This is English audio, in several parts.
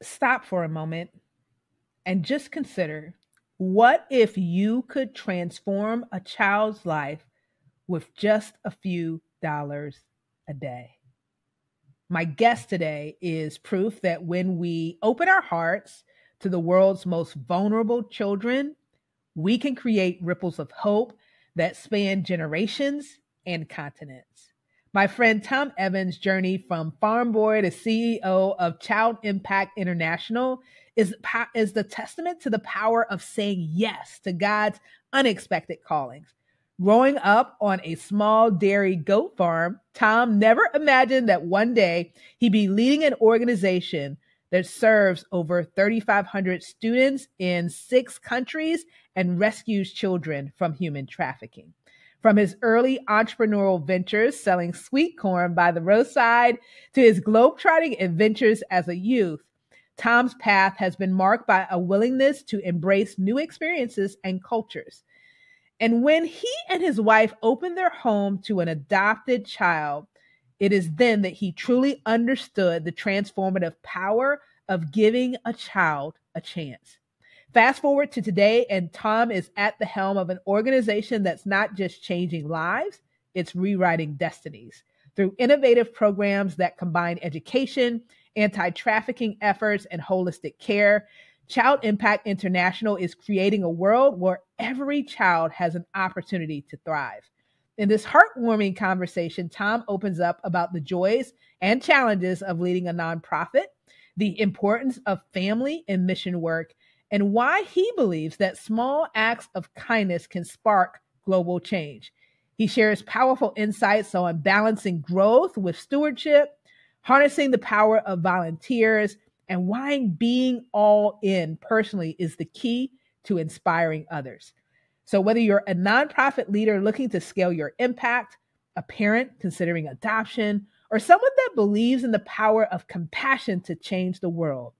Stop for a moment and just consider, what if you could transform a child's life with just a few dollars a day? My guest today is proof that when we open our hearts to the world's most vulnerable children, we can create ripples of hope that span generations and continents. My friend Tom Evans' journey from farm boy to CEO of Child Impact International is the testament to the power of saying yes to God's unexpected callings. Growing up on a small dairy goat farm, Tom never imagined that one day he'd be leading an organization that serves over 3,500 students in 6 countries and rescues children from human trafficking. From his early entrepreneurial ventures selling sweet corn by the roadside to his globetrotting adventures as a youth, Tom's path has been marked by a willingness to embrace new experiences and cultures. And when he and his wife opened their home to an adopted child, it is then that he truly understood the transformative power of giving a child a chance. Fast forward to today, and Tom is at the helm of an organization that's not just changing lives, it's rewriting destinies through innovative programs that combine education, anti trafficking efforts, and holistic care. Child Impact International is creating a world where every child has an opportunity to thrive. In this heartwarming conversation, Tom opens up about the joys and challenges of leading a nonprofit, the importance of family and mission work, and why he believes that small acts of kindness can spark global change. He shares powerful insights on balancing growth with stewardship, harnessing the power of volunteers, and why being all in personally is the key to inspiring others. So, whether you're a nonprofit leader looking to scale your impact, a parent considering adoption, or someone that believes in the power of compassion to change the world,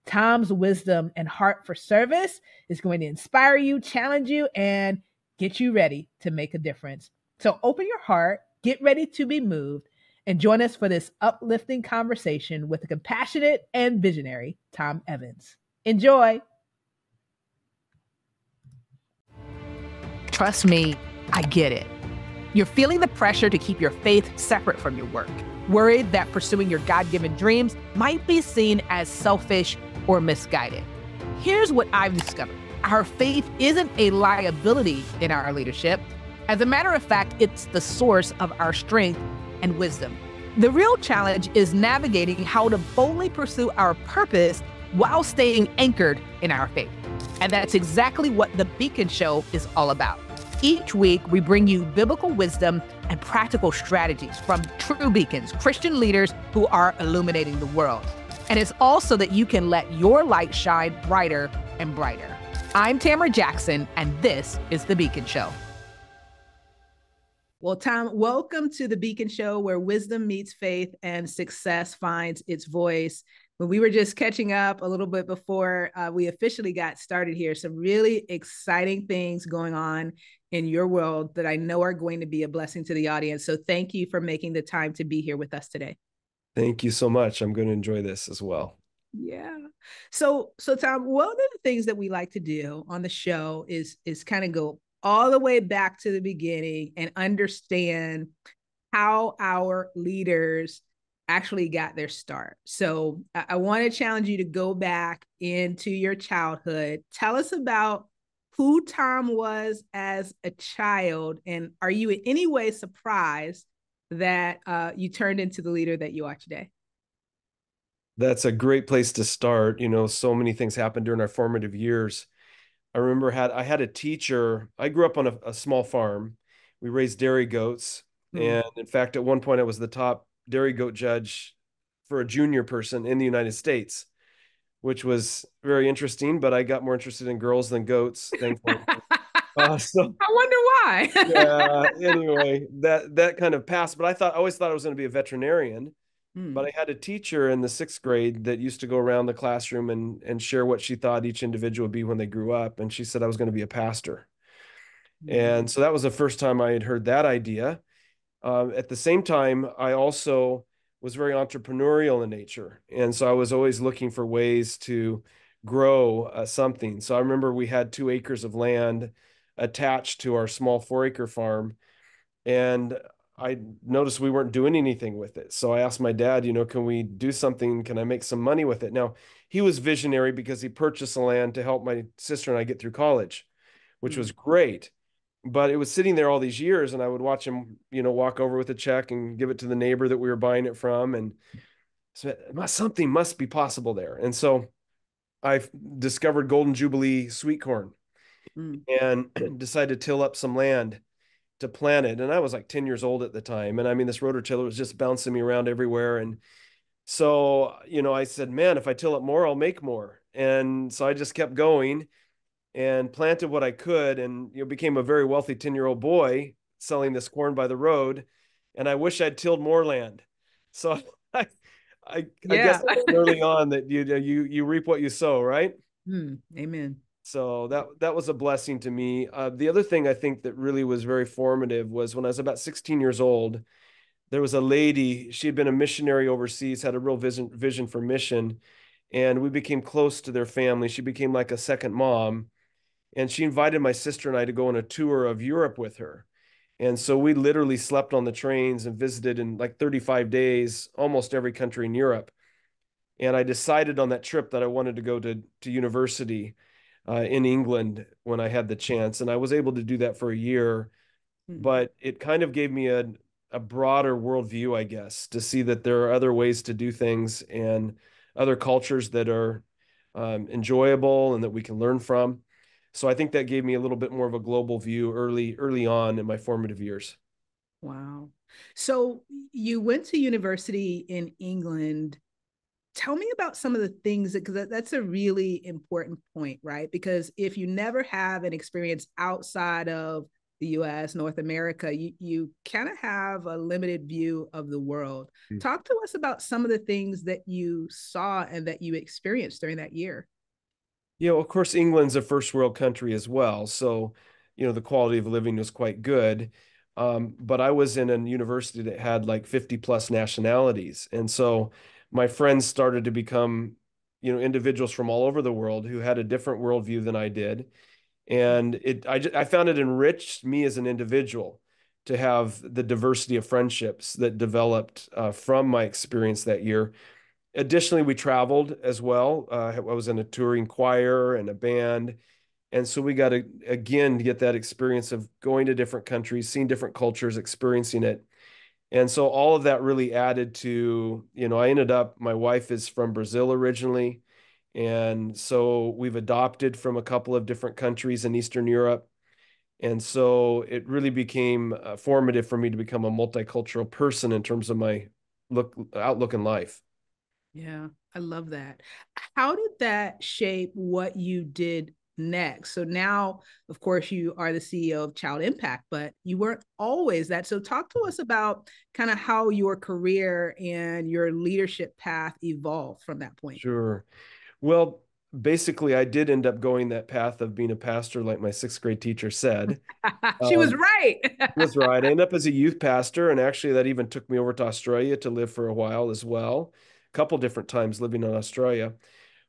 Tom's wisdom and heart for service is going to inspire you, challenge you, and get you ready to make a difference. So, open your heart, get ready to be moved, and join us for this uplifting conversation with the compassionate and visionary Tom Evans. Enjoy. Trust me, I get it. You're feeling the pressure to keep your faith separate from your work, worried that pursuing your God-given dreams might be seen as selfish or misguided. Here's what I've discovered. Our faith isn't a liability in our leadership. As a matter of fact, it's the source of our strength and wisdom. The real challenge is navigating how to boldly pursue our purpose while staying anchored in our faith. And that's exactly what The Beacon Show is all about. Each week, we bring you biblical wisdom and practical strategies from true beacons, Christian leaders who are illuminating the world. And it's also that you can let your light shine brighter and brighter. I'm Tamara Jackson, and this is The Beacon Show. Well, Tom, welcome to The Beacon Show, where wisdom meets faith and success finds its voice. When we were just catching up a little bit before we officially got started here, some really exciting things going on in your world that I know are going to be a blessing to the audience. So thank you for making the time to be here with us today. Thank you so much. I'm going to enjoy this as well. Yeah. So Tom, one of the things that we like to do on the show is kind of go all the way back to the beginning and understand how our leaders actually got their start. So I want to challenge you to go back into your childhood. Tell us about who Tom was as a child, and are you in any way surprised that you turned into the leader that you are today? That's a great place to start. You know, so many things happened during our formative years. I remember I had a teacher. I grew up on a small farm. We raised dairy goats. And in fact, at one point I was the top dairy goat judge for a junior person in the United States, which was very interesting, but I got more interested in girls than goats, thankfully. I wonder why. Yeah, anyway, that kind of passed, but I always thought I was going to be a veterinarian. But I had a teacher in the 6th grade that used to go around the classroom and share what she thought each individual would be when they grew up. And she said I was going to be a pastor. And so that was the first time I had heard that idea. At the same time, I also was very entrepreneurial in nature. And so I was always looking for ways to grow something. So I remember we had 2 acres of land attached to our small 4 acre farm. And I noticed we weren't doing anything with it. So I asked my dad, can we do something? Can I make some money with it? Now, he was visionary because he purchased the land to help my sister and I get through college, which was great. But it was sitting there all these years, and I would watch him, walk over with a check and give it to the neighbor that we were buying it from. And so something must be possible there. And so I discovered Golden Jubilee sweet corn Mm. and decided to till up some land to plant it. And I was like 10 years old at the time. And I mean, this rototiller was just bouncing me around everywhere. And so, I said, man, if I till it more, I'll make more. And so I just kept going and planted what I could, and became a very wealthy 10-year-old boy selling this corn by the road. And I wish I'd tilled more land. So I guess Yeah. I learned early on that you reap what you sow, right? Amen. So that was a blessing to me. The other thing I think that really was very formative was when I was about 16 years old. There was a lady, she had been a missionary overseas, had a real vision for mission, and we became close to their family. She became like a second mom, and she invited my sister and I to go on a tour of Europe with her. And so we literally slept on the trains and visited in like 35 days almost every country in Europe. And I decided on that trip that I wanted to go to university in England when I had the chance, and I was able to do that for a year. But it kind of gave me a broader worldview, I guess, to see that there are other ways to do things and other cultures that are enjoyable and that we can learn from. So I think that gave me a little bit more of a global view early on in my formative years. Wow. So you went to university in England. Tell me about some of the things because that's a really important point, right? Because if you never have an experience outside of the US, North America, you kind of have a limited view of the world. Talk to us about some of the things that you saw and that you experienced during that year. Of course, England's a first world country as well. So, the quality of living was quite good. But I was in a university that had like 50 plus nationalities. And so my friends started to become, individuals from all over the world who had a different worldview than I did. And I found it enriched me as an individual to have the diversity of friendships that developed from my experience that year. Additionally, we traveled as well. I was in a touring choir and a band. And so we got to, again, to get that experience of going to different countries, seeing different cultures, experiencing it. And so all of that really added to, I ended up, my wife is from Brazil originally. And so we've adopted from a couple of different countries in Eastern Europe. And so it really became formative for me to become a multicultural person in terms of my outlook in life. Yeah, I love that. How did that shape what you did next? So now, of course, you are the CEO of Child Impact, but you weren't always that. So talk to us about kind of how your career and your leadership path evolved from that point. Sure. Well, basically, I did end up going that path of being a pastor, like my sixth grade teacher said. She was Um, right. That's right. I ended up as a youth pastor, and actually, that even took me over to Australia to live for a while as well. A couple different times living in Australia.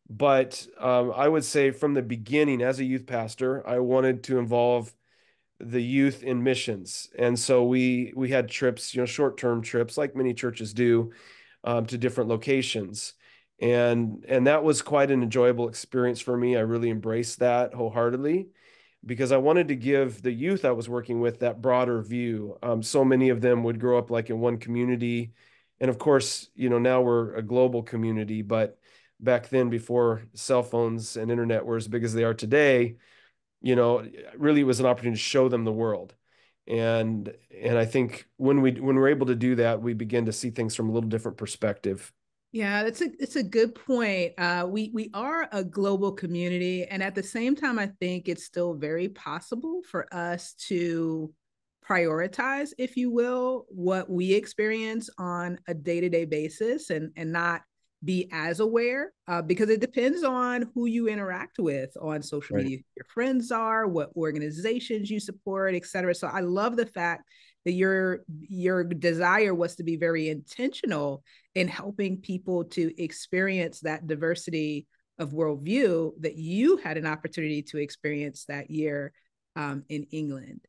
But I would say from the beginning, as a youth pastor, I wanted to involve the youth in missions, and so we had trips, short-term trips, like many churches do, to different locations, and that was quite an enjoyable experience for me. I really embraced that wholeheartedly because I wanted to give the youth I was working with that broader view. So many of them would grow up like in one community. And of course, now we're a global community, but back then, before cell phones and internet were as big as they are today, really it was an opportunity to show them the world. And I think when we're able to do that, we begin to see things from a little different perspective. Yeah, it's a good point. We are a global community, and at the same time, I think it's still very possible for us to prioritize, if you will, what we experience on a day-to-day basis, and not be as aware because it depends on who you interact with on social Right. media, who your friends are, what organizations you support, et cetera. So I love the fact that your desire was to be very intentional in helping people to experience that diversity of worldview that you had an opportunity to experience that year in England.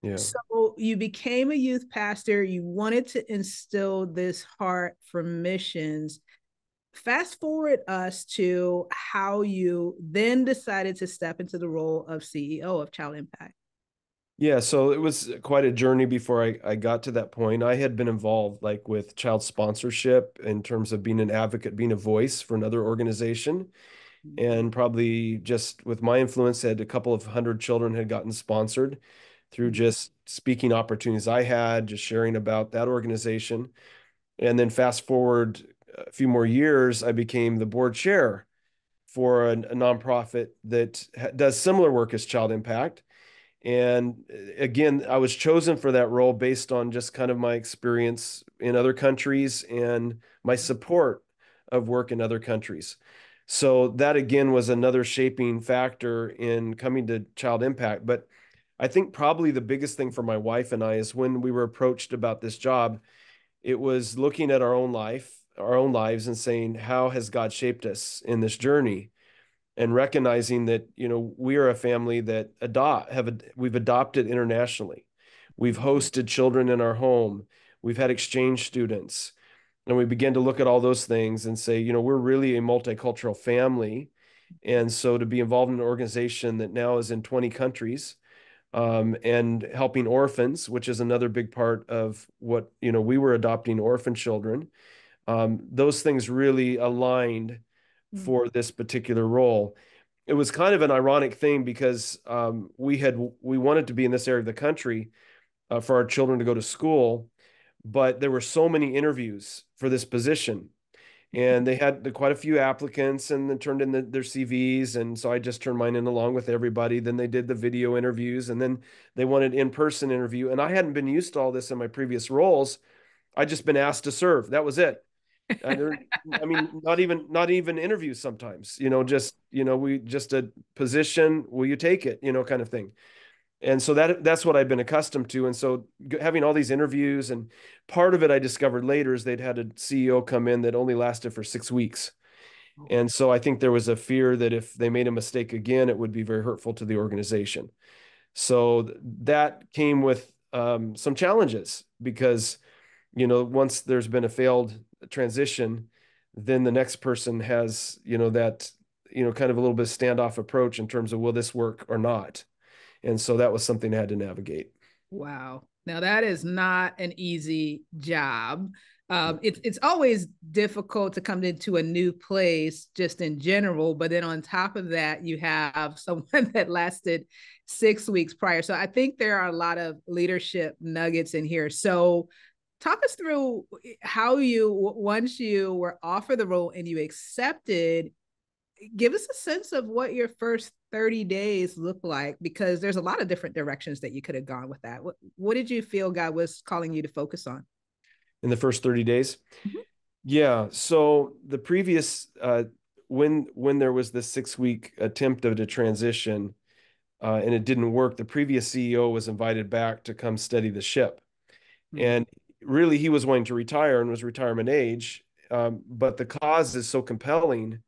Yeah. So you became a youth pastor. You wanted to instill this heart for missions. Fast forward us to how you then decided to step into the role of CEO of Child Impact. Yeah, so it was quite a journey before I got to that point. I had been involved like with child sponsorship in terms of being an advocate, being a voice for another organization. And probably just with my influence, had a couple of hundred children had gotten sponsored through just speaking opportunities I had, just sharing about that organization. And then fast forward a few more years, I became the board chair for a nonprofit that does similar work as Child Impact. And again, I was chosen for that role based on just kind of my experience in other countries and my support of work in other countries. So that again was another shaping factor in coming to Child Impact. But I think probably the biggest thing for my wife and I is when we were approached about this job, it was looking at our own life, our own lives, and saying, how has God shaped us in this journey? And recognizing that, you know, we are a family that we've adopted internationally. We've hosted children in our home. We've had exchange students. And we begin to look at all those things and say, you know, we're really a multicultural family. And so to be involved in an organization that now is in 20 countries, and helping orphans, which is another big part of what, you know, we were adopting orphan children. Those things really aligned for this particular role. It was kind of an ironic thing because we wanted to be in this area of the country for our children to go to school, but there were so many interviews for this position, and they had quite a few applicants, and then turned in their CVs, and so I just turned mine in along with everybody. Then they did the video interviews, and then they wanted in-person interview, and I hadn't been used to all this in my previous roles. I just been asked to serve. That was it. I mean, not even interviews sometimes, you know, just, you know, we just a position, will you take it, you know, kind of thing. And so that's what I've been accustomed to. And so having all these interviews, and part of it I discovered later is they'd had a CEO come in that only lasted for 6 weeks. And so I think there was a fear that if they made a mistake again, it would be very hurtful to the organization. So that came with some challenges because, you know, once there's been a failed transition, then the next person has, you know, that, you know, kind of a little bit of standoff approach in terms of will this work or not. And so that was something I had to navigate. Wow. Now that is not an easy job. It's always difficult to come into a new place just in general, but then on top of that, you have someone that lasted 6 weeks prior. So I think there are a lot of leadership nuggets in here. So talk us through how once you were offered the role and you accepted, give us a sense of what your first 30 days looked like, because there's a lot of different directions that you could have gone with that. What did you feel God was calling you to focus on? In the first 30 days? Mm-hmm. Yeah. So the previous, when there was this 6 week attempt of a transition and it didn't work, the previous CEO was invited back to come steady the ship. Mm-hmm. And really he was wanting to retire and was retirement age. But the cause is so compelling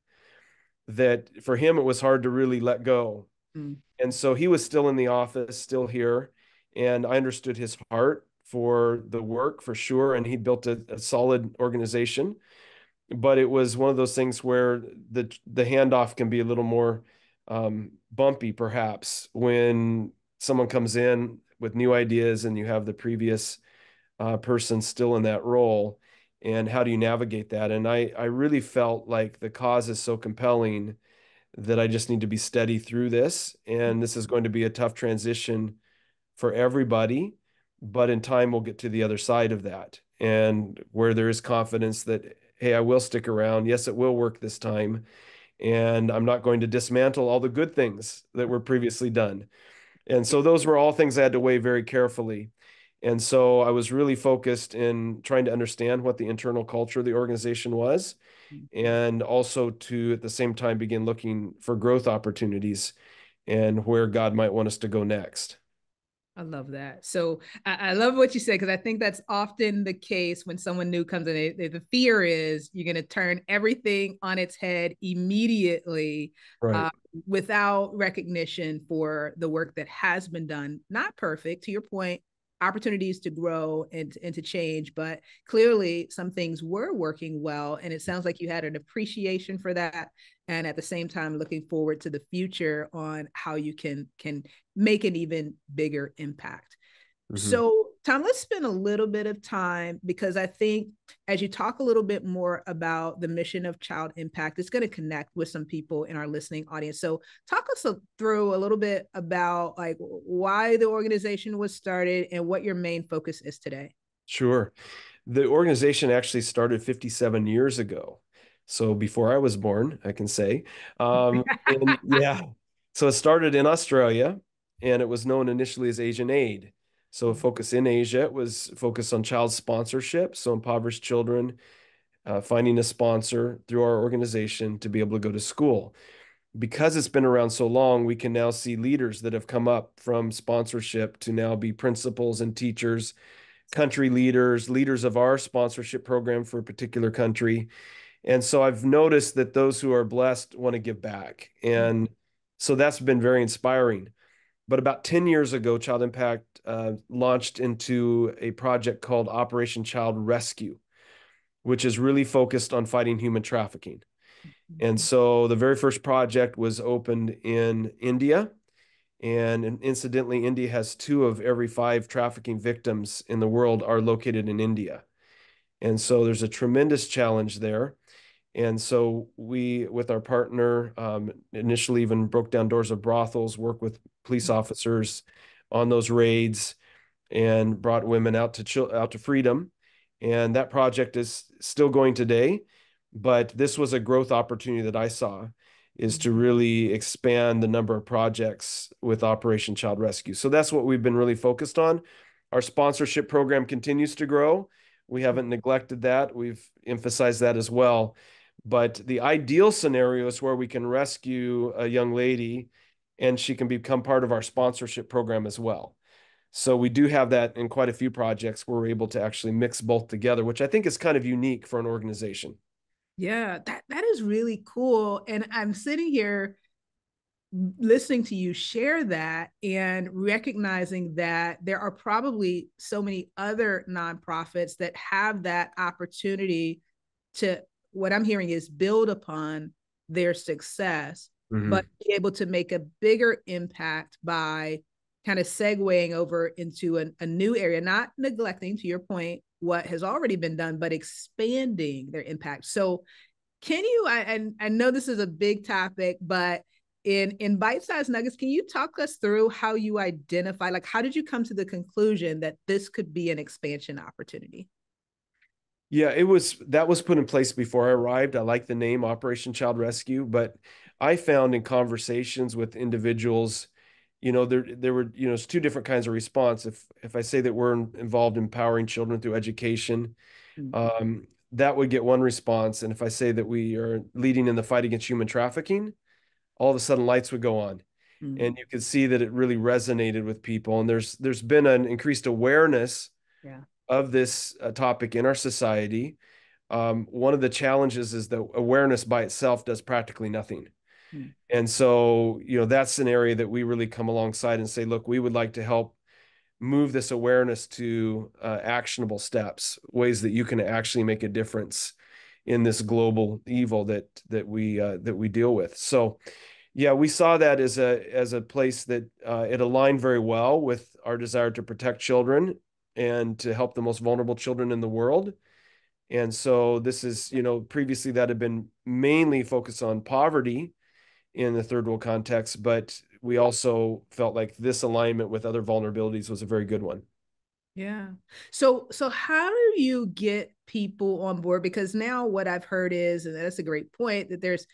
that for him, it was hard to really let go. Mm. And so he was still in the office, still here. And I understood his heart for the work for sure. And he built a solid organization. But it was one of those things where the handoff can be a little more bumpy, perhaps, when someone comes in with new ideas and you have the previous person still in that role. And how do you navigate that? And I really felt like the cause is so compelling that I just need to be steady through this. And this is going to be a tough transition for everybody, but in time we'll get to the other side of that. And where there is confidence that, hey, I will stick around. Yes, it will work this time. And I'm not going to dismantle all the good things that were previously done. And so those were all things I had to weigh very carefully. And so I was really focused in trying to understand what the internal culture of the organization was, and also to, at the same time, begin looking for growth opportunities and where God might want us to go next. I love that. So I love what you said, because I think that's often the case when someone new comes in. The fear is you're going to turn everything on its head immediately, Right. uh, without recognition for the work that has been done. Not perfect, to your point, opportunities to grow and to change, but clearly some things were working well. And it sounds like you had an appreciation for that. And at the same time, looking forward to the future on how you can make an even bigger impact. Mm-hmm. So, Tom, let's spend a little bit of time, because I think as you talk a little bit more about the mission of Child Impact, it's going to connect with some people in our listening audience. So, talk us through a little bit about like why the organization was started and what your main focus is today. Sure. The organization actually started 57 years ago. So before I was born, I can say. And yeah, so it started in Australia, and it was known initially as Asian Aid. So focus in Asia, it was focused on child sponsorship. So impoverished children, finding a sponsor through our organization to be able to go to school. Because it's been around so long, we can now see leaders that have come up from sponsorship to now be principals and teachers, country leaders, leaders of our sponsorship program for a particular country. And so I've noticed that those who are blessed want to give back. And so that's been very inspiring. But about 10 years ago, Child Impact launched into a project called Operation Child Rescue, which is really focused on fighting human trafficking. And so the very first project was opened in India. And incidentally, India has 2 of every 5 trafficking victims in the world are located in India. And so there's a tremendous challenge there. And so we, with our partner, initially even broke down doors of brothels, worked with police officers on those raids, and brought women out to freedom. And that project is still going today. But this was a growth opportunity that I saw, is to really expand the number of projects with Operation Child Rescue. So that's what we've been really focused on. Our sponsorship program continues to grow. We haven't neglected that. We've emphasized that as well. But the ideal scenario is where we can rescue a young lady and she can become part of our sponsorship program as well. So we do have that in quite a few projects where we're able to actually mix both together, which I think is kind of unique for an organization. Yeah, that is really cool. And I'm sitting here listening to you share that and recognizing that there are probably so many other nonprofits that have that opportunity to, what I'm hearing is, build upon their success, but be able to make a bigger impact by kind of segueing over into a new area, not neglecting, to your point, what has already been done, but expanding their impact. So can you, I know this is a big topic, but in bite-sized nuggets, can you talk us through how you identify, like how did you come to the conclusion that this could be an expansion opportunity? Yeah, that was put in place before I arrived. I like the name Operation Child Rescue, but I found in conversations with individuals, there were, it's 2 different kinds of response. If I say that we're involved in empowering children through education, that would get one response. And if I say that we are leading in the fight against human trafficking, all of a sudden lights would go on. And you could see that it really resonated with people. And there's been an increased awareness of this topic in our society. One of the challenges is that awareness by itself does practically nothing. And so, that's an area that we really come alongside and say, look, we would like to help move this awareness to actionable steps, ways that you can actually make a difference in this global evil that we deal with. So, yeah, we saw that as a place that it aligned very well with our desire to protect children and to help the most vulnerable children in the world. And so this is, previously that had been mainly focused on poverty in the third world context, but we also felt like this alignment with other vulnerabilities was a very good one. Yeah. So how do you get people on board? Because now what I've heard is, and that's a great point, that there's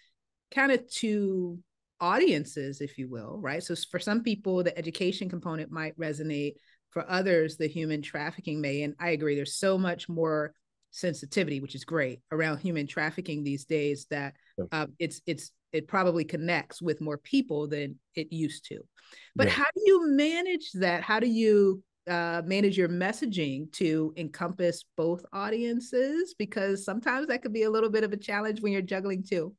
kind of 2 audiences, if you will, right? So for some people, the education component might resonate. For others, the human trafficking may. And I agree, there's so much more sensitivity, which is great, around human trafficking these days, that it's it probably connects with more people than it used to. But Yeah. how do you manage that? How do you manage your messaging to encompass both audiences? Because sometimes that could be a little bit of a challenge when you're juggling two.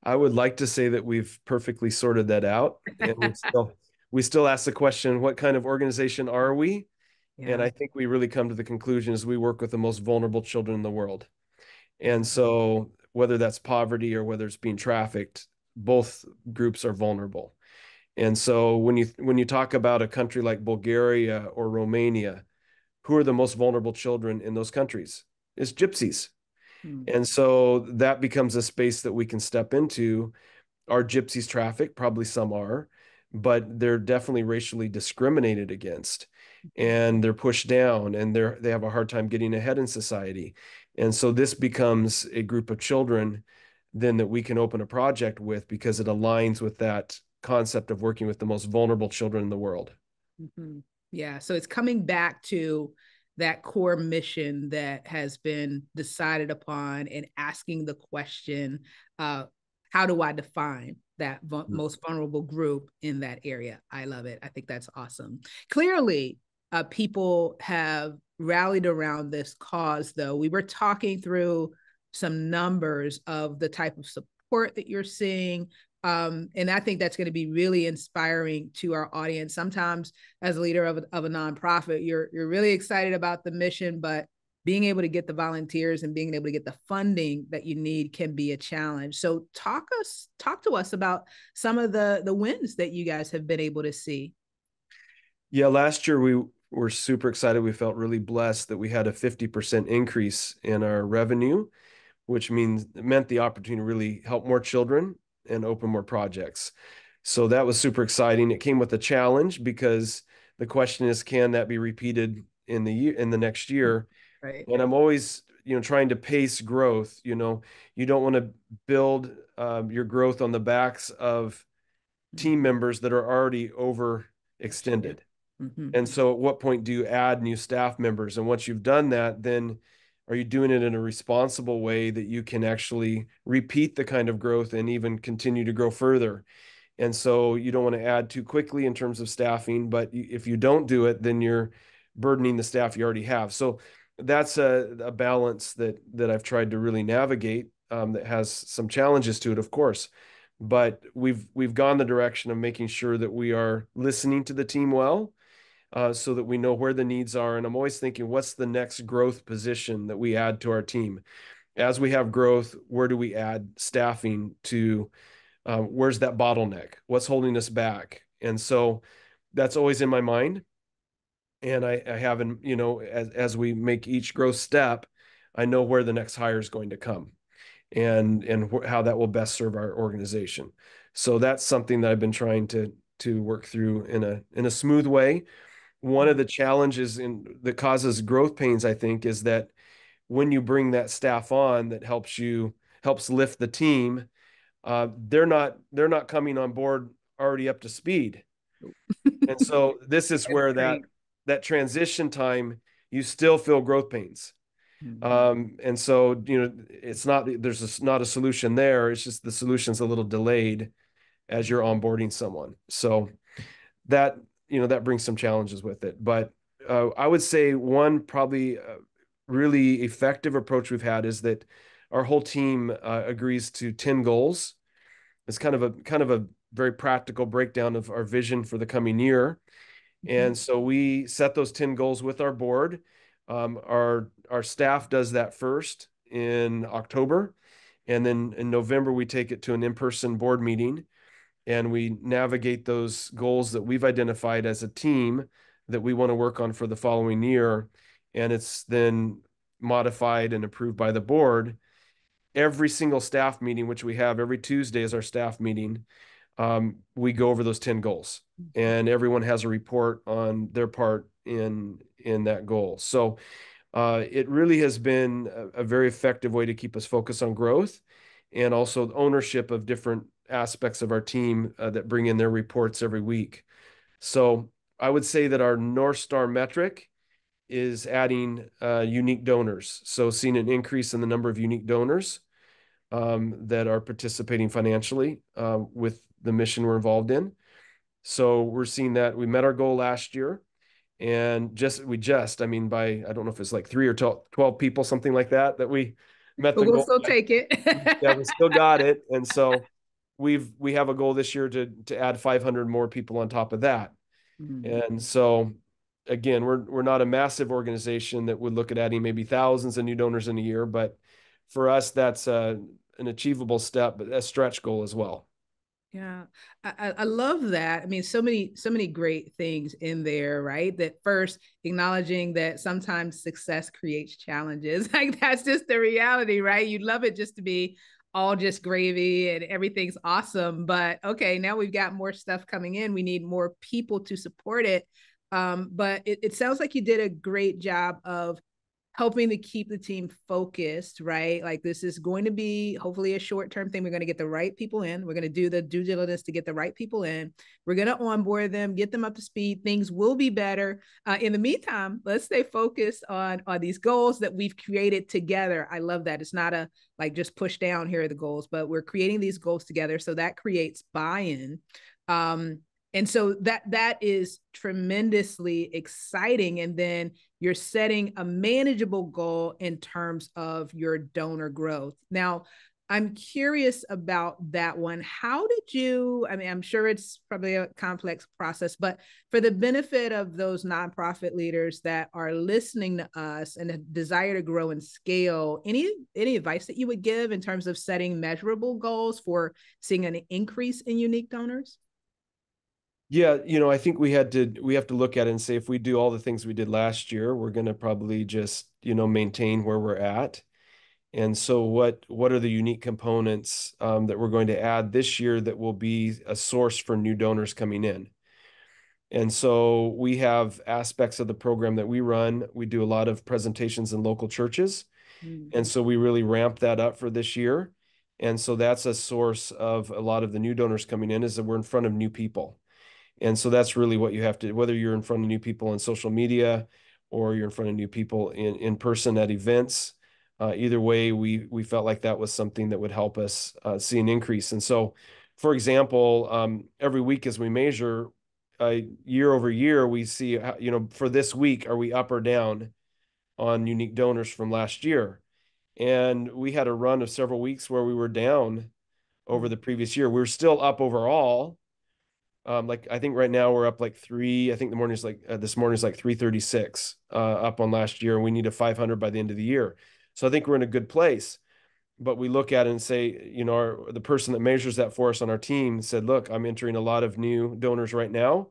I would like to say that we've perfectly sorted that out, and we still ask the question, what kind of organization are we? And Yeah. I think we really come to the conclusion is we work with the most vulnerable children in the world. And so whether that's poverty or whether it's being trafficked, both groups are vulnerable. And so when you talk about a country like Bulgaria or Romania, who are the most vulnerable children in those countries? It's gypsies. Hmm. And so that becomes a space that we can step into. Are gypsies trafficked? Probably some are, but they're definitely racially discriminated against, and they're pushed down, and they have a hard time getting ahead in society. And so this becomes a group of children then that we can open a project with because it aligns with that concept of working with the most vulnerable children in the world. Mm-hmm. Yeah. So it's coming back to that core mission that has been decided upon and asking the question, how do I define that most vulnerable group in that area? I love it. I think that's awesome. Clearly, people have rallied around this cause, though. We were talking through some numbers of the type of support that you're seeing, and I think that's going to be really inspiring to our audience. Sometimes, as a leader of a nonprofit, you're really excited about the mission, but being able to get the volunteers and being able to get the funding that you need can be a challenge. So talk to us about some of the wins that you guys have been able to see. Yeah, last year we were super excited. We felt really blessed that we had a 50% increase in our revenue, which meant the opportunity to really help more children and open more projects. So that was super exciting. It came with a challenge because the question is, can that be repeated in the next year? Right. And I'm always, trying to pace growth. You don't want to build your growth on the backs of team members that are already overextended. Mm-hmm. And so at what point do you add new staff members? And once you've done that, then are you doing it in a responsible way that you can actually repeat the kind of growth and even continue to grow further? And so you don't want to add too quickly in terms of staffing, but if you don't do it, then you're burdening the staff you already have. So that's a balance that I've tried to really navigate, that has some challenges to it, of course. But we've gone the direction of making sure that we are listening to the team well, so that we know where the needs are. And I'm always thinking, what's the next growth position that we add to our team? As we have growth, where do we add staffing to? Where's that bottleneck? What's holding us back? And so that's always in my mind. And I haven't, as we make each growth step, I know where the next hire is going to come, and how that will best serve our organization. So that's something that I've been trying to work through in a smooth way. One of the challenges that causes growth pains, I think, is that when you bring that staff on that helps lift the team, they're not coming on board already up to speed. And so this is where that transition time, you still feel growth pains. And so, there's not a solution there. It's just the solution's a little delayed as you're onboarding someone. So that, that brings some challenges with it. But I would say one probably really effective approach we've had is that our whole team agrees to 10 goals. It's kind of a very practical breakdown of our vision for the coming year. And so we set those 10 goals with our board. Our staff does that first in October. And then in November, we take it to an in-person board meeting, and we navigate those goals that we've identified as a team that we want to work on for the following year. And it's then modified and approved by the board. Every single staff meeting, which we have every Tuesday is our staff meeting, we go over those 10 goals, and everyone has a report on their part in that goal. So it really has been a very effective way to keep us focused on growth, and also ownership of different aspects of our team that bring in their reports every week. So I would say that our North Star metric is adding unique donors. So seeing an increase in the number of unique donors. that are participating financially with the mission we're involved in. So we're seeing that we met our goal last year, and I mean, by, I don't know if it's like 3 or 12 people, something like that, that we met But the we'll goal. still take it. Yeah, we still got it. And so we have a goal this year to add 500 more people on top of that. And so again, we're not a massive organization that would look at adding maybe thousands of new donors in a year, but for us, that's an achievable step, but a stretch goal as well. Yeah, I love that. I mean, so many great things in there, right? That first, acknowledging that sometimes success creates challenges. Like that's just the reality, right? You'd love it just to be all just gravy and everything's awesome. But okay, now we've got more stuff coming in. We need more people to support it. But it sounds like you did a great job of helping to keep the team focused, right? Like this is going to be hopefully a short-term thing. We're going to get the right people in. We're going to do the due diligence to get the right people in. We're going to onboard them, get them up to speed. Things will be better. In the meantime, let's stay focused on these goals that we've created together. I love that. It's not a like just push down, here are the goals, but we're creating these goals together. So that creates buy-in. And so that is tremendously exciting. And then you're setting a manageable goal in terms of your donor growth. Now, I'm curious about that one. How did you, I mean, I'm sure it's probably a complex process, but for the benefit of those nonprofit leaders that are listening to us and a desire to grow and scale, any advice that you would give in terms of setting measurable goals for seeing an increase in unique donors? Yeah, I think we have to look at it and say, if we do all the things we did last year, we're going to probably just, maintain where we're at. And so what are the unique components that we're going to add this year that will be a source for new donors coming in? And so we have aspects of the program that we run. We do a lot of presentations in local churches. And so we really ramped that up for this year. And so that's a source of a lot of the new donors coming in, is that we're in front of new people. And so that's really what you have to, whether you're in front of new people on social media or you're in front of new people in person at events, either way, we felt like that was something that would help us see an increase. And so, for example, every week as we measure year over year, we see, for this week, are we up or down on unique donors from last year? And we had a run of several weeks where we were down over the previous year. We were still up overall. Like I think right now we're up like three. I think this morning's like 336 up on last year. And we need a 500 by the end of the year. So I think we're in a good place. But we look at it and say, the person that measures that for us on our team said, look, I'm entering a lot of new donors right now.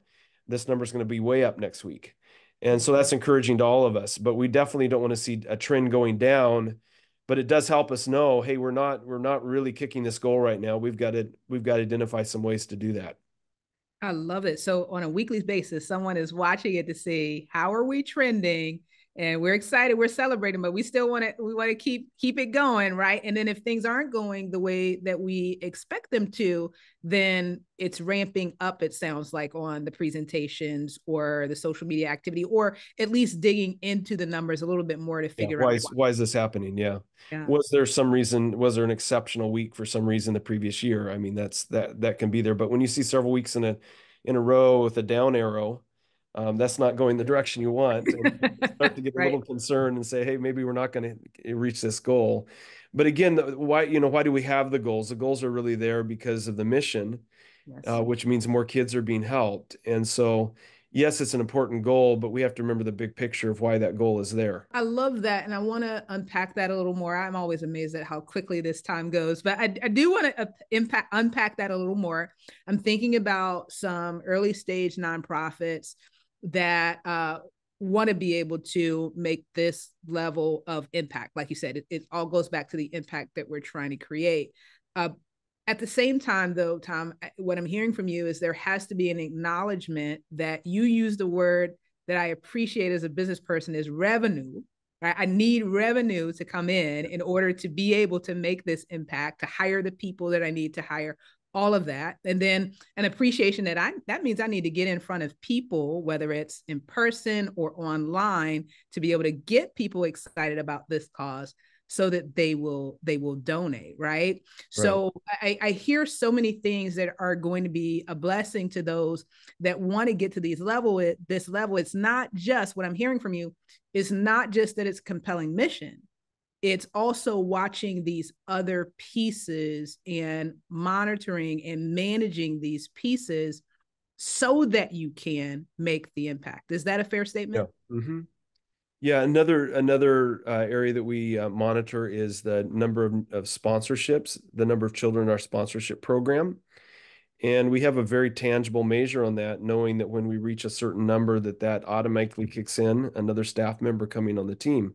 This number is going to be way up next week. And so that's encouraging to all of us. But we definitely don't want to see a trend going down. But it does help us know, hey, we're not really kicking this goal right now. We've got to identify some ways to do that. I love it. So on a weekly basis, someone is watching it to see how are we trending, and we're excited, we're celebrating, but we still want to keep it going, right? And then if things aren't going the way that we expect them to, then it's ramping up, it sounds like, on the presentations or the social media activity, or at least digging into the numbers a little bit more to figure out why is this happening. Yeah. Was there an exceptional week for some reason the previous year? I mean, that can be there, but when you see several weeks in a row with a down arrow, that's not going the direction you want. And you start to get a little concerned and say, hey, maybe we're not going to reach this goal. But again, why do we have the goals? The goals are really there because of the mission, which means more kids are being helped. And so, yes, it's an important goal, but we have to remember the big picture of why that goal is there. I love that. And I want to unpack that a little more. I'm always amazed at how quickly this time goes, but I do want to unpack that a little more. I'm thinking about some early stage nonprofits that want to be able to make this level of impact. Like you said, it all goes back to the impact that we're trying to create. At the same time, though, Tom, what I'm hearing from you is there has to be an acknowledgement that you use the word that I appreciate as a business person is revenue. Right? I need revenue to come in order to be able to make this impact, to hire the people that I need to hire, all of that. And then an appreciation that means I need to get in front of people, whether it's in person or online, to be able to get people excited about this cause. so that they will donate, right? Right. So I hear so many things that are going to be a blessing to those that want to get to this level. It's not just what I'm hearing from you, is not just that it's a compelling mission. It's also watching these other pieces and monitoring and managing these pieces so that you can make the impact. Is that a fair statement? Yeah. Mm-hmm. Yeah, another area that we monitor is the number of sponsorships, the number of children in our sponsorship program. And we have a very tangible measure on that, knowing that when we reach a certain number, that automatically kicks in another staff member coming on the team.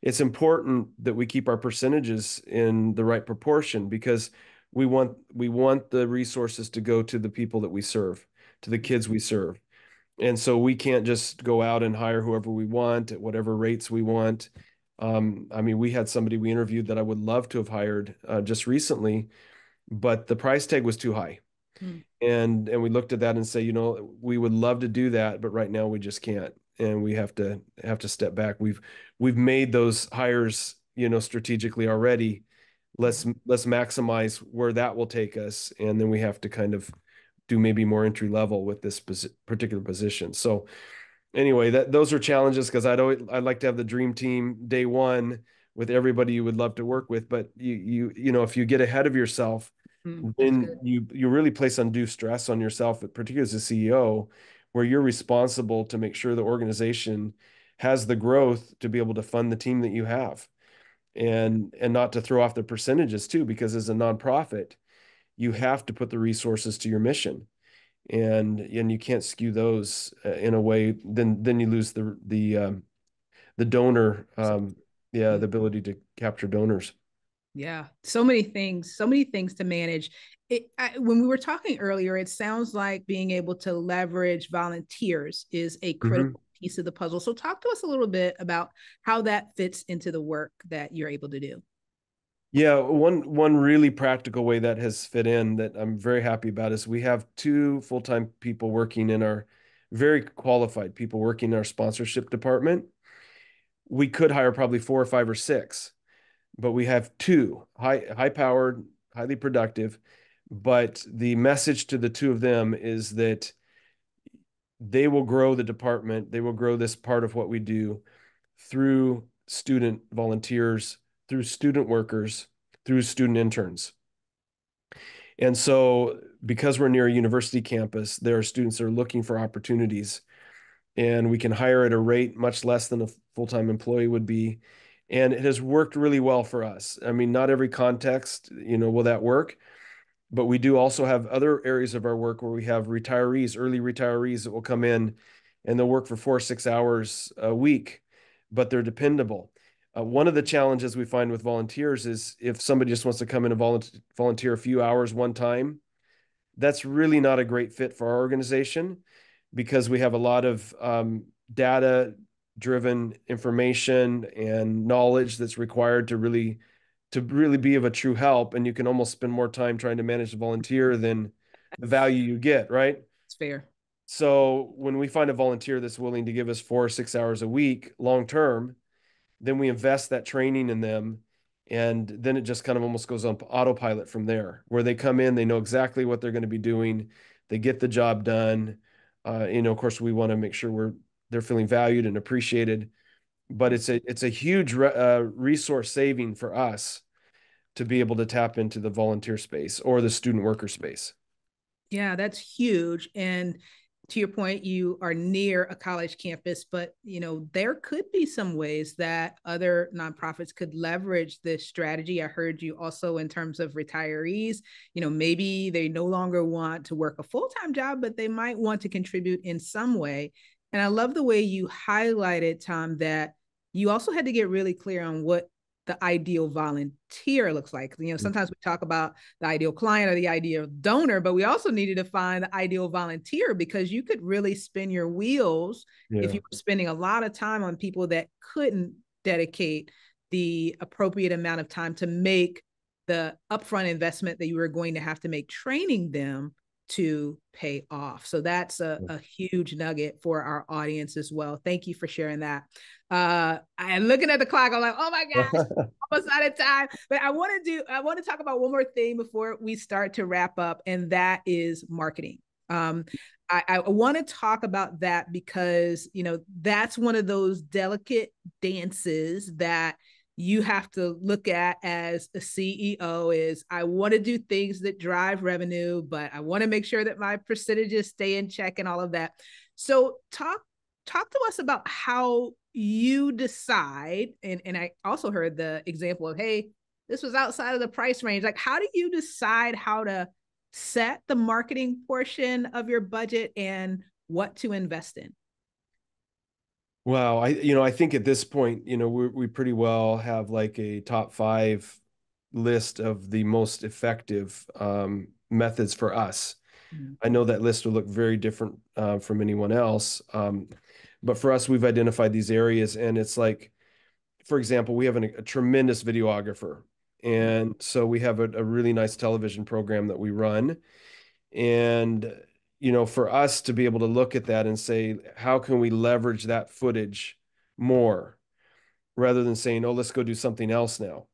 It's important that we keep our percentages in the right proportion because we want the resources to go to the people that we serve, to the kids we serve. And so we can't just go out and hire whoever we want at whatever rates we want. I mean, we had somebody we interviewed that I would love to have hired just recently, but the price tag was too high. Mm. And we looked at that and say, you know, we would love to do that, but right now we just can't, and we have to step back. We've made those hires, you know, strategically already. Let's maximize where that will take us, and then we have to kind of do maybe more entry level with this particular position. So anyway, those are challenges because I'd like to have the dream team day one with everybody you would love to work with, but you know, if you get ahead of yourself, then you really place undue stress on yourself, particularly as a CEO, where you're responsible to make sure the organization has the growth to be able to fund the team that you have, and not to throw off the percentages too, because as a nonprofit, you have to put the resources to your mission, and you can't skew those in a way. Then you lose the donor, the ability to capture donors. Yeah, so many things to manage. When we were talking earlier, it sounds like being able to leverage volunteers is a critical piece of the puzzle. So talk to us a little bit about how that fits into the work that you're able to do. Yeah, one really practical way that has fit in that I'm very happy about is we have two full-time people working in our very qualified people working in our sponsorship department. We could hire probably 4 or 5 or 6, but we have two high-powered, highly productive. But the message to the two of them is that they will grow the department, they will grow this part of what we do through student volunteers, through student workers, through student interns. And so, because we're near a university campus, there are students that are looking for opportunities, and we can hire at a rate much less than a full-time employee would be. And it has worked really well for us. I mean, not every context, you know, will that work, but we do also have other areas of our work where we have retirees, early retirees that will come in and they'll work for 4 or 6 hours a week, but they're dependable. One of the challenges we find with volunteers is if somebody just wants to come in and volunteer a few hours one time, that's really not a great fit for our organization because we have a lot of data-driven information and knowledge that's required to really be of a true help. And you can almost spend more time trying to manage the volunteer than the value you get, right? It's fair. So when we find a volunteer that's willing to give us 4 or 6 hours a week long-term, then we invest that training in them. And then it just kind of almost goes on autopilot from there, where they come in, they know exactly what they're going to be doing. They get the job done. You know, of course, we want to make sure they're feeling valued and appreciated, but it's a huge resource saving for us to be able to tap into the volunteer space or the student worker space. Yeah, that's huge. And to your point, you are near a college campus, but you know, there could be some ways that other nonprofits could leverage this strategy. I heard you also in terms of retirees, you know, maybe they no longer want to work a full-time job, but they might want to contribute in some way. And I love the way you highlighted, Tom, that you also had to get really clear on what the ideal volunteer looks like. You know, sometimes we talk about the ideal client or the ideal donor, but we also needed to find the ideal volunteer because you could really spin your wheels if you were spending a lot of time on people that couldn't dedicate the appropriate amount of time to make the upfront investment that you were going to have to make training them to pay off. So that's a huge nugget for our audience as well. Thank you for sharing that. I'm looking at the clock. I'm like, oh my gosh, almost out of time. But I want to talk about one more thing before we start to wrap up, and that is marketing. I want to talk about that because, you know, that's one of those delicate dances that you have to look at as a CEO. Is I want to do things that drive revenue, but I want to make sure that my percentages stay in check and all of that. So talk to us about how you decide, and I also heard the example of, hey, this was outside of the price range. Like, how do you decide how to set the marketing portion of your budget and what to invest in? Wow. I think at this point, we pretty well have like a top 5 list of the most effective methods for us. Mm-hmm. I know that list will look very different from anyone else. But for us, we've identified these areas, and it's like, for example, we have a tremendous videographer. And so we have a really nice television program that we run. And for us to be able to look at that and say, how can we leverage that footage more rather than saying, oh, let's go do something else now.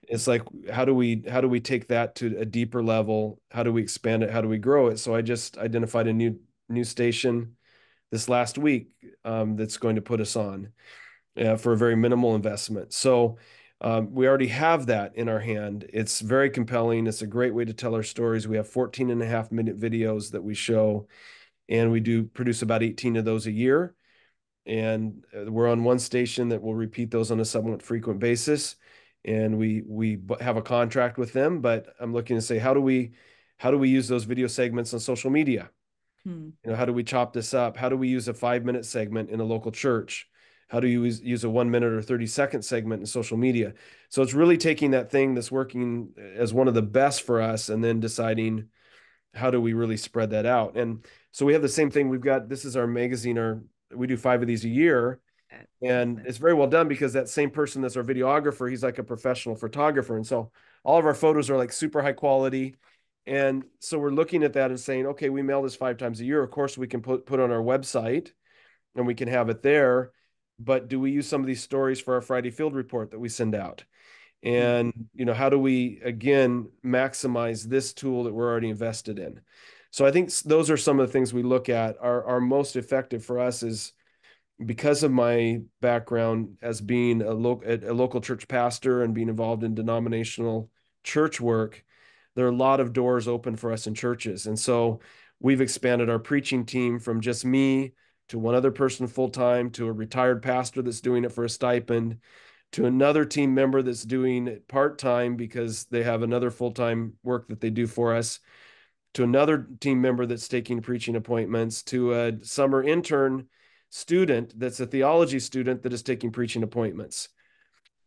It's like, how do we take that to a deeper level? How do we expand it? How do we grow it? So I just identified a new station this last week that's going to put us on for a very minimal investment. So we already have that in our hand. It's very compelling. It's a great way to tell our stories. We have 14.5-minute videos that we show, and we do produce about 18 of those a year. And we're on one station that will repeat those on a somewhat frequent basis. And we have a contract with them, but I'm looking to say, how do we use those video segments on social media? How do we chop this up? How do we use a 5-minute segment in a local church? How do you use a 1 minute or 30-second segment in social media? So it's really taking that thing that's working as one of the best for us and then deciding, how do we really spread that out? And so we have the same thing. This is our magazine, we do 5 of these a year. And it's very well done because that same person that's our videographer, he's like a professional photographer. And so all of our photos are like super high quality. And so we're looking at that and saying, okay, we mail this 5 times a year. Of course, we can put on our website and we can have it there. But do we use some of these stories for our Friday field report that we send out? And, how do we, again, maximize this tool that we're already invested in? So I think those are some of the things we look at. Our most effective for us is, because of my background as being a local church pastor and being involved in denominational church work, there are a lot of doors open for us in churches. And so we've expanded our preaching team from just me to one other person full-time, to a retired pastor that's doing it for a stipend, to another team member that's doing it part-time because they have another full-time work that they do for us, to another team member that's taking preaching appointments, to a summer intern student that's a theology student that is taking preaching appointments.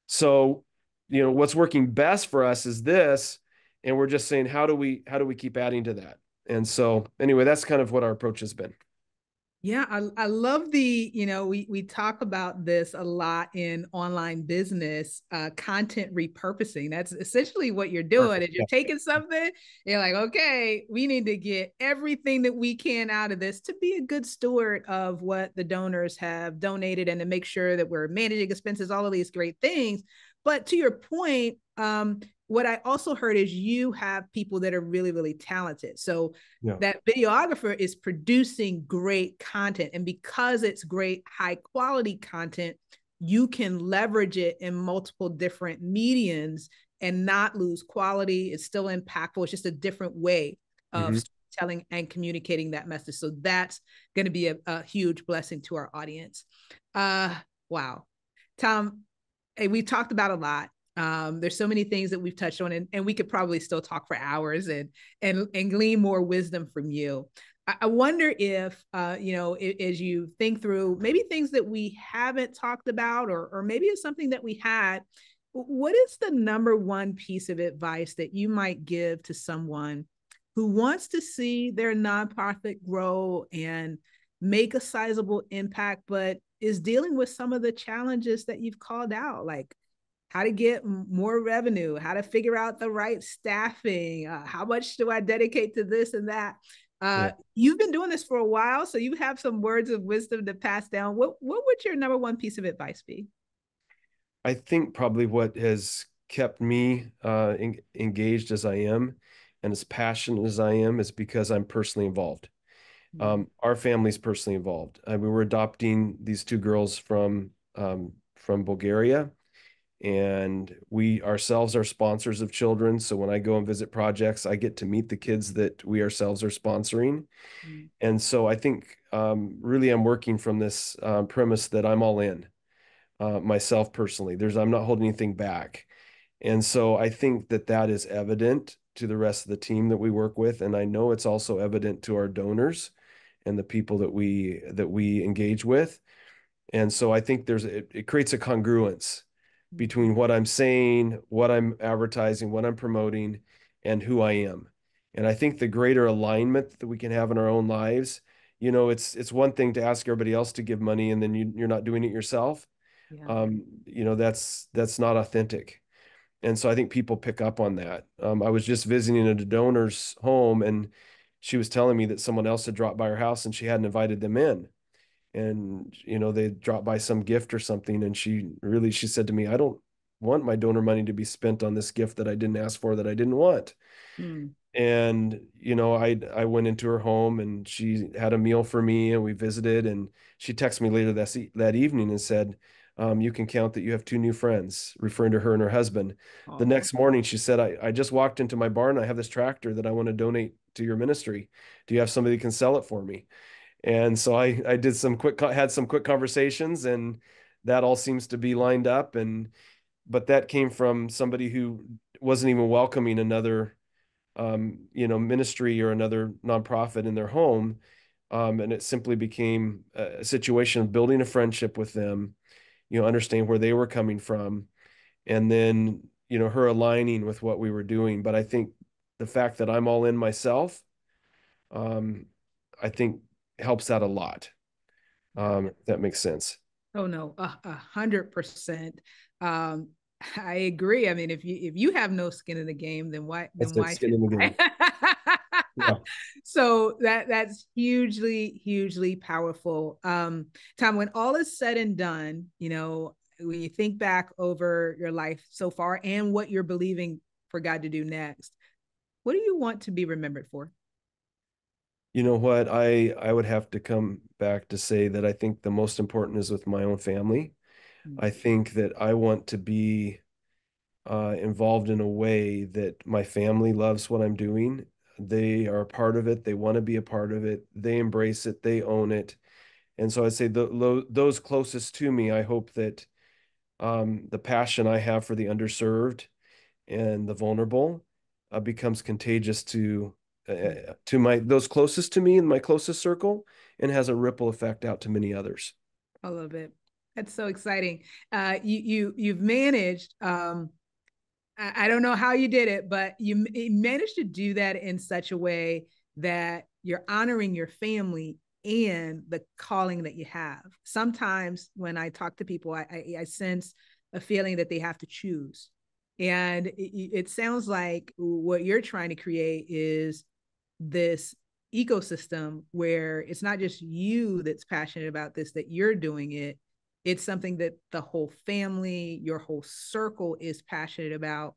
So, what's working best for us is this, and we're just saying, how do we keep adding to that? And so anyway, that's kind of what our approach has been. Yeah, I love we talk about this a lot in online business, content repurposing. That's essentially what you're doing. Perfect. Is you're taking something, you're like, okay, we need to get everything that we can out of this to be a good steward of what the donors have donated, and to make sure that we're managing expenses, all of these great things. But to your point, what I also heard is you have people that are really, really talented. So that videographer is producing great content. And because it's great, high quality content, you can leverage it in multiple different mediums and not lose quality. It's still impactful. It's just a different way of telling and communicating that message. So that's going to be a huge blessing to our audience. Wow. Tom, hey, we talked about a lot. There's so many things that we've touched on, and we could probably still talk for hours and glean more wisdom from you. I wonder if, as you think through maybe things that we haven't talked about, or maybe it's something that we had, what is the number one piece of advice that you might give to someone who wants to see their nonprofit grow and make a sizable impact, but is dealing with some of the challenges that you've called out? Like, how to get more revenue, how to figure out the right staffing, how much do I dedicate to this and that. You've been doing this for a while, so you have some words of wisdom to pass down. What would your number one piece of advice be? I think probably what has kept me engaged as I am and as passionate as I am is because I'm personally involved. Our family's personally involved. We were adopting these two girls from Bulgaria, and we ourselves are sponsors of children. So when I go and visit projects, I get to meet the kids that we ourselves are sponsoring. And so I think really I'm working from this premise that I'm all in myself personally. I'm not holding anything back. And so I think that that is evident to the rest of the team that we work with. And I know it's also evident to our donors and the people that we engage with. And so I think it creates a congruence between what I'm saying, what I'm advertising, what I'm promoting, and who I am. And I think the greater alignment that we can have in our own lives, it's one thing to ask everybody else to give money and then you're not doing it yourself. Yeah. That's not authentic. And so I think people pick up on that. I was just visiting a donor's home and she was telling me that someone else had dropped by her house and she hadn't invited them in. And, they dropped by some gift or something. And she said to me, I don't want my donor money to be spent on this gift that I didn't ask for, that I didn't want. And, I went into her home and she had a meal for me and we visited, and she texted me later that evening and said, you can count that you have two new friends, referring to her and her husband. The next morning, she said, I just walked into my barn. I have this tractor that I want to donate to your ministry. Do you have somebody that can sell it for me? And so I had some quick conversations, and that all seems to be lined up. But that came from somebody who wasn't even welcoming another, ministry or another nonprofit in their home. And it simply became a situation of building a friendship with them, understanding where they were coming from, and then, her aligning with what we were doing. But I think the fact that I'm all in myself, I think helps that a lot. If that makes sense. Oh no, 100%. I agree. I mean, if you have no skin in the game, then why skin in the game. Yeah. So that's hugely powerful. Tom, when all is said and done, when you think back over your life so far and what you're believing for God to do next, what do you want to be remembered for? You know what? I would have to come back to say that I think the most important is with my own family. I think that I want to be involved in a way that my family loves what I'm doing. They are a part of it. They want to be a part of it. They embrace it. They own it. And so I'd say those closest to me, I hope that the passion I have for the underserved and the vulnerable becomes contagious to those closest to me in my closest circle, and has a ripple effect out to many others. I love it. That's so exciting. You've managed. I don't know how you did it, but you managed to do that in such a way that you're honoring your family and the calling that you have. Sometimes when I talk to people, I sense a feeling that they have to choose. And it sounds like what you're trying to create is this ecosystem where it's not just you that's passionate about this, that you're doing it. It's something that the whole family, your whole circle is passionate about,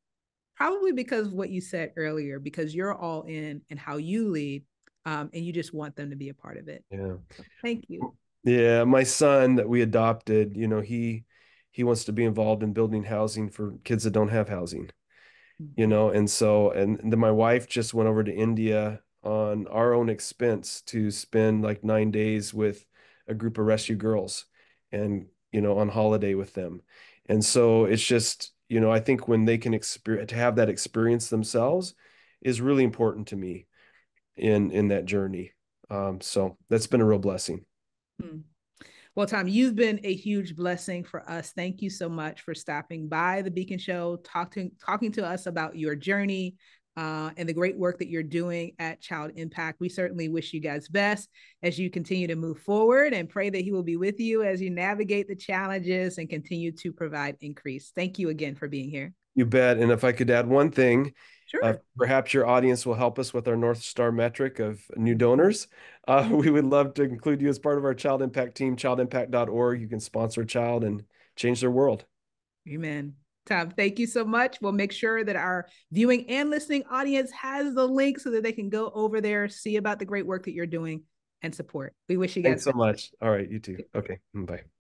probably because of what you said earlier, because you're all in and how you lead, and you just want them to be a part of it. Yeah. So, thank you. Yeah. My son that we adopted, he wants to be involved in building housing for kids that don't have housing, and so, and then my wife just went over to India on our own expense to spend like 9 days with a group of rescue girls and, on holiday with them. And so it's just, I think when they can experience, to have that experience themselves is really important to me in that journey. So that's been a real blessing. Well, Tom, you've been a huge blessing for us. Thank you so much for stopping by the Beacon Show, talking to us about your journey, and the great work that you're doing at Child Impact. We certainly wish you guys best as you continue to move forward, and pray that he will be with you as you navigate the challenges and continue to provide increase. Thank you again for being here. You bet. And if I could add one thing, Sure. perhaps your audience will help us with our North Star metric of new donors. We would love to include you as part of our Child Impact team, childimpact.org. You can sponsor a child and change their world. Amen. Tom, thank you so much. We'll make sure that our viewing and listening audience has the link so that they can go over there, see about the great work that you're doing, and support. We wish you guys Thanks so much. All right, you too. Okay, bye.